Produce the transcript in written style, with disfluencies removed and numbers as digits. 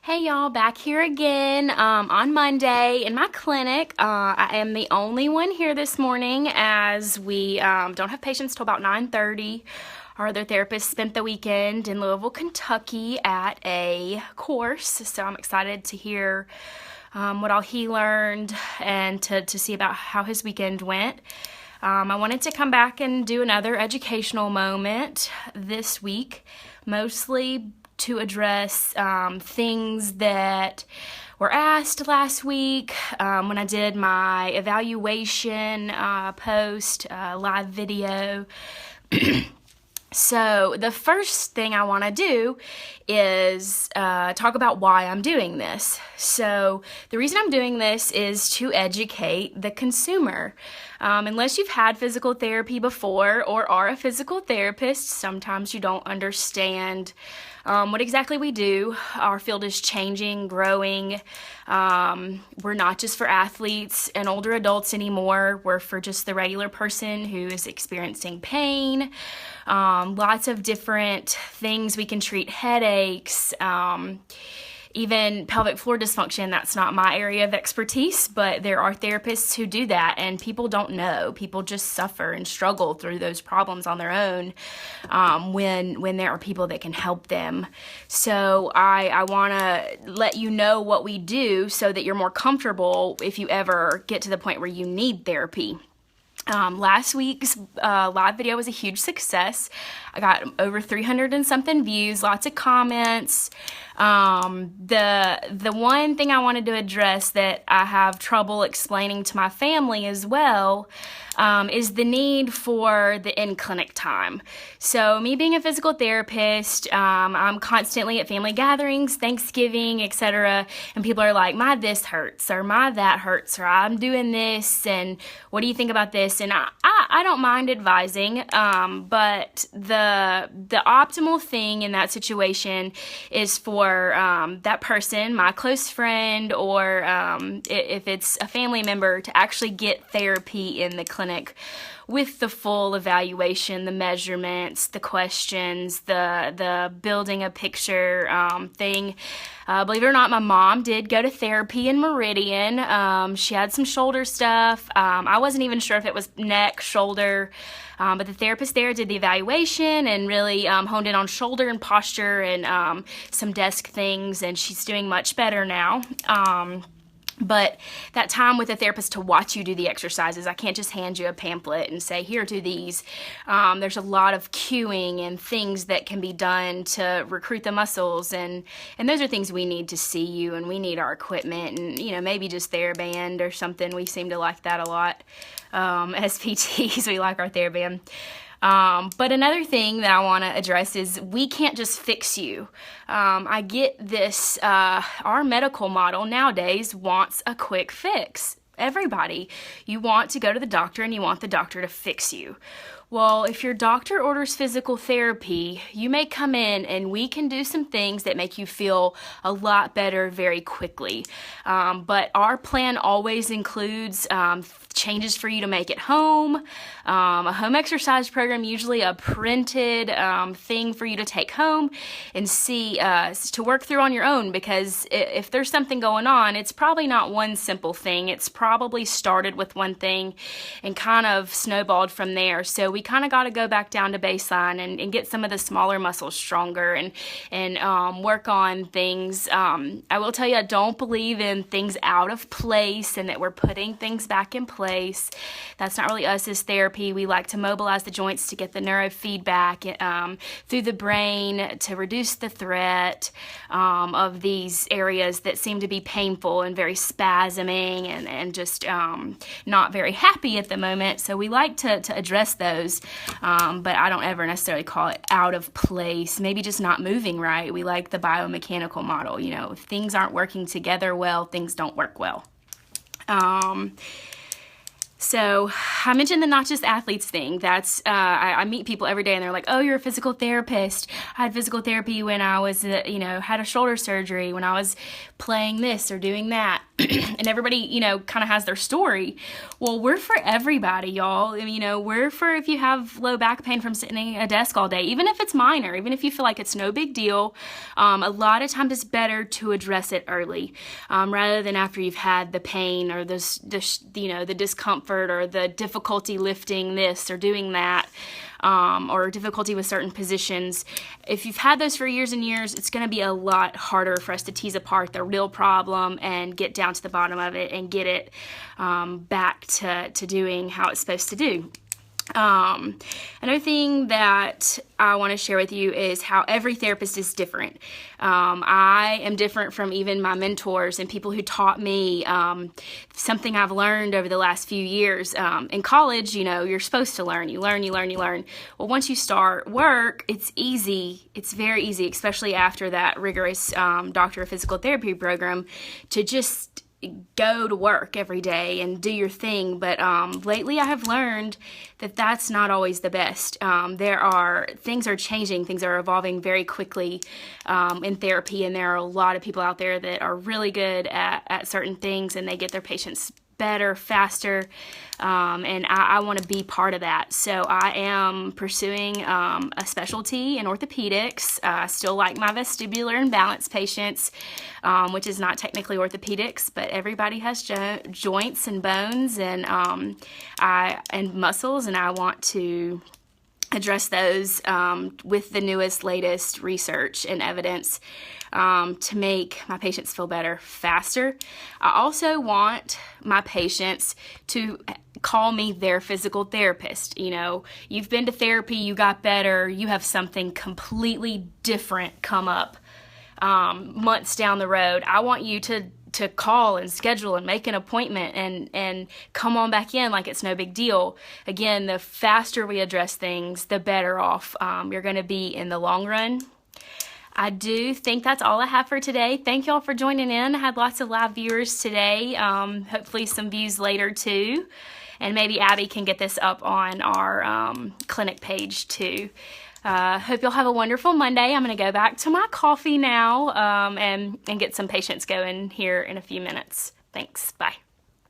Hey y'all, back here again on Monday in my clinic. I am the only one here this morning as we don't have patients till about 9:30. Our other therapist spent the weekend in Louisville, Kentucky at a course, so I'm excited to hear what all he learned and to see about how his weekend went. I wanted to come back and do another educational moment this week, mostly to address things that were asked last week when I did my evaluation post, live video. So the first thing I want to do is talk about why I'm doing this. So the reason I'm doing this is to educate the consumer. Unless you've had physical therapy before or are a physical therapist, sometimes you don't understand what exactly we do. Our field is changing, growing. We're not just for athletes and older adults anymore. We're for just the regular person who is experiencing pain. Lots of different things we can treat: headaches, even pelvic floor dysfunction. That's not my area of expertise, but there are therapists who do that, and people don't know. People just suffer and struggle through those problems on their own when there are people that can help them. So I want to let you know what we do so that you're more comfortable if you ever get to the point where you need therapy. Last week's live video was a huge success. I got over 300 and something views, lots of comments. The one thing I wanted to address that I have trouble explaining to my family as well is the need for the in-clinic time. So me being a physical therapist, I'm constantly at family gatherings, Thanksgiving, etc. And people are like, my this hurts, or my that hurts, or I'm doing this, and what do you think about this? And I don't mind advising, but the optimal thing in that situation is for that person, my close friend, or if it's a family member, to actually get therapy in the clinic with the full evaluation, the measurements, the questions, the building a picture thing. Believe it or not, my mom did go to therapy in Meridian. She had some shoulder stuff. I wasn't even sure if it was neck, shoulder, but the therapist there did the evaluation and really honed in on shoulder and posture and some desk things, and she's doing much better now. But that time with a therapist to watch you do the exercises, I can't just hand you a pamphlet and say, here, do these. There's a lot of cueing and things that can be done to recruit the muscles, and those are things we need to see you, and we need our equipment, and maybe just TheraBand or something. We seem to like that a lot. As PTs, we like our TheraBand. But another thing that I want to address is we can't just fix you. I get this, our medical model nowadays wants a quick fix. Everybody, you want to go to the doctor and you want the doctor to fix you. Well, if your doctor orders physical therapy, you may come in and we can do some things that make you feel a lot better very quickly. But our plan always includes changes for you to make at home, a home exercise program, usually a printed thing for you to take home and see, to work through on your own, because if there's something going on, it's probably not one simple thing. It's probably started with one thing and kind of snowballed from there. So we kind of got to go back down to baseline and get some of the smaller muscles stronger and work on things. I will tell you, I don't believe in things out of place and that we're putting things back in place. That's not really us as therapy. We like to mobilize the joints to get the neurofeedback through the brain to reduce the threat of these areas that seem to be painful and very spasming and just not very happy at the moment. So we like to address those, but I don't ever necessarily call it out of place. Maybe just not moving right. We like the biomechanical model. If things aren't working together well, things don't work well. So I mentioned the not just athletes thing. That's I meet people every day and they're like, oh, you're a physical therapist. I had physical therapy when I was, had a shoulder surgery, when I was playing this or doing that. And everybody, kind of has their story. Well, we're for everybody, y'all. We're for if you have low back pain from sitting at a desk all day, even if it's minor, even if you feel like it's no big deal. A lot of times it's better to address it early, rather than after you've had the pain or the discomfort or the difficulty lifting this or doing that, or difficulty with certain positions. If you've had those for years and years, it's going to be a lot harder for us to tease apart the real problem and get down to the bottom of it and get it back to doing how it's supposed to do. Another thing that I want to share with you is how every therapist is different. I am different from even my mentors and people who taught me. Something I've learned over the last few years. In college, you're supposed to learn. You learn. Well, once you start work, it's easy. It's very easy, especially after that rigorous Doctor of Physical Therapy program, to just go to work every day and do your thing. But lately I have learned that that's not always the best. Things are changing, things are evolving very quickly in therapy, and there are a lot of people out there that are really good at certain things, and they get their patients better, faster, and I want to be part of that. So I am pursuing a specialty in orthopedics. I still like my vestibular and balance patients, which is not technically orthopedics, but everybody has joints and bones and muscles, and I want to address those with the newest, latest research and evidence to make my patients feel better faster. I also want my patients to call me their physical therapist. You've been to therapy, you got better, you have something completely different come up months down the road. I want you to call and schedule and make an appointment and come on back in like it's no big deal. Again, the faster we address things, the better off you're going to be in the long run. I do think that's all I have for today. Thank y'all for joining in. I had lots of live viewers today. Hopefully some views later too. And maybe Abby can get this up on our clinic page too. Hope y'all have a wonderful Monday. I'm going to go back to my coffee now and get some patients going here in a few minutes. Thanks. Bye.